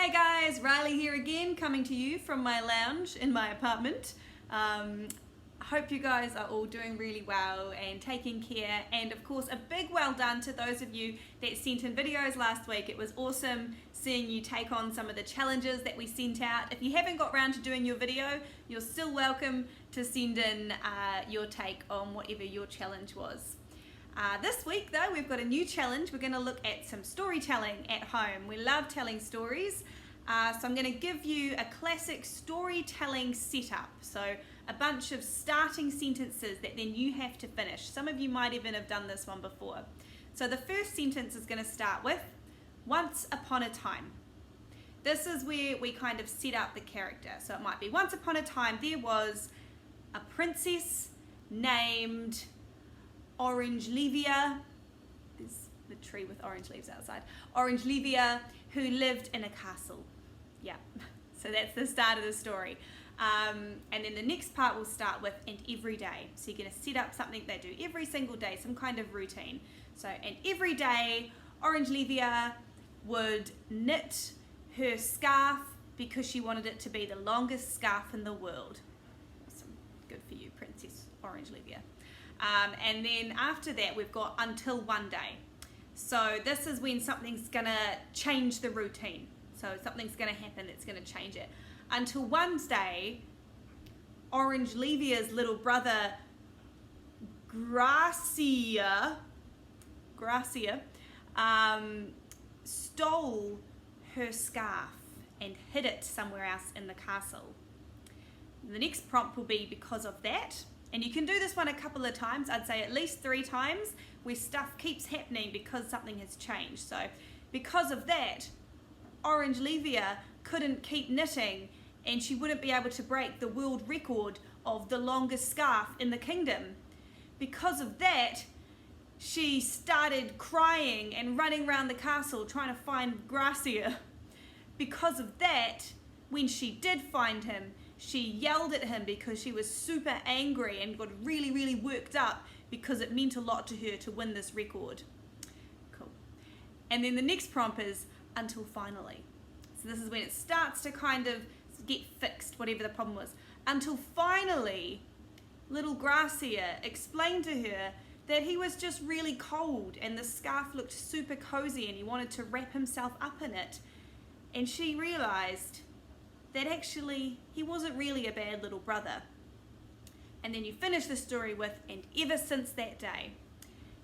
Hey guys, Riley here again, coming to you from my lounge in my apartment. Hope you guys are all doing really well and taking care, and of course a big well done to those of you that sent in videos last week. It was awesome seeing you take on some of the challenges that we sent out. If you haven't got around to doing your video, you're still welcome to send in your take on whatever your challenge was. This week though, we've got a new challenge. We're going to look at some storytelling at home. We love telling stories, so I'm going to give you a classic storytelling setup. So a bunch of starting sentences that then you have to finish. Some of you might even have done this one before. So the first sentence is going to start with, once upon a time. This is where we kind of set up the character. So it might be, once upon a time there was a princess named Orangelivia. There's the tree with orange leaves outside. Orangelivia, who lived in a castle. Yeah, so that's the start of the story. And then the next part will start with, and every day. So you're going to set up something they do every single day, some kind of routine. So, and every day, Orangelivia would knit her scarf because she wanted it to be the longest scarf in the world. Awesome. Good for you, Princess Orangelivia. And then after that, we've got until one day. So this is when something's going to change the routine. So something's going to happen that's going to change it. Until one day, Orangelivia's little brother, Gracia, stole her scarf and hid it somewhere else in the castle. The next prompt will be because of that. And you can do this one a couple of times. I'd say at least 3 times, where stuff keeps happening because something has changed. So because of that, Orangelivia couldn't keep knitting, and she wouldn't be able to break the world record of the longest scarf in the kingdom. Because of that, she started crying and running around the castle trying to find Gracia. Because of that, when she did find him, she yelled at him because she was super angry and got really, really worked up because it meant a lot to her to win this record. Cool. And then the next prompt is until finally. So this is when it starts to kind of get fixed, whatever the problem was. Until finally, little Gracia explained to her that he was just really cold and the scarf looked super cozy and he wanted to wrap himself up in it. And she realized that actually he wasn't really a bad little brother. And then you finish the story with, and ever since that day.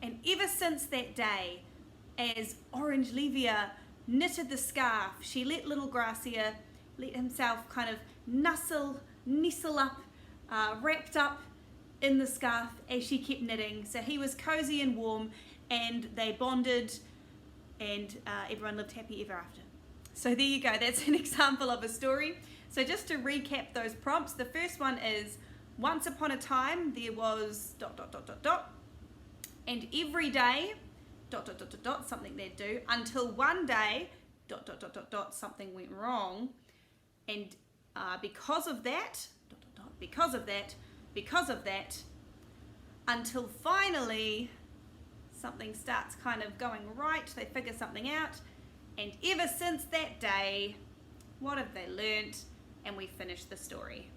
And ever since that day, as Orangelivia knitted the scarf, she let little Gracia let himself kind of nestle up, wrapped up in the scarf as she kept knitting. So he was cozy and warm, and they bonded, and everyone lived happy ever after. So there you go, that's an example of a story. So just to recap those prompts, the first one is, once upon a time there was ... and every day ... something they'd do, until one day ... something went wrong, and because of that ... because of that, until finally something starts kind of going right, they figure something out. And ever since that day, what have they learnt? And we finish the story.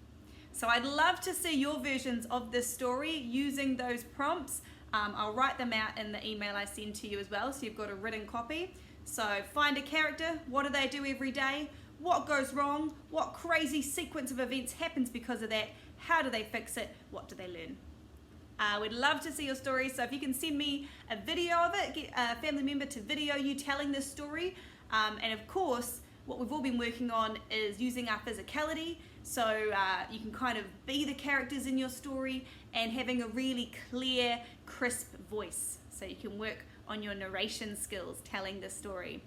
So I'd love to see your versions of this story using those prompts. I'll write them out in the email I send to you as well, so you've got a written copy. So find a character, what do they do every day? What goes wrong? What crazy sequence of events happens because of that? How do they fix it? What do they learn? We'd love to see your story, so if you can send me a video of it, get a family member to video you telling this story. And of course, what we've all been working on is using our physicality, so you can kind of be the characters in your story and having a really clear, crisp voice, so you can work on your narration skills telling the story.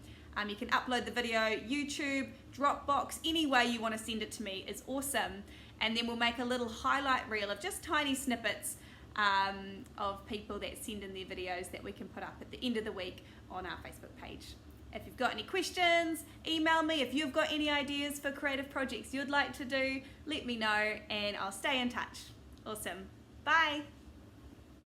You can upload the video, YouTube, Dropbox, any way you want to send it to me is awesome. And then we'll make a little highlight reel of just tiny snippets of people that send in their videos that we can put up at the end of the week on our Facebook page. If you've got any questions, email me. If you've got any ideas for creative projects you'd like to do, let me know and I'll stay in touch. Awesome. Bye.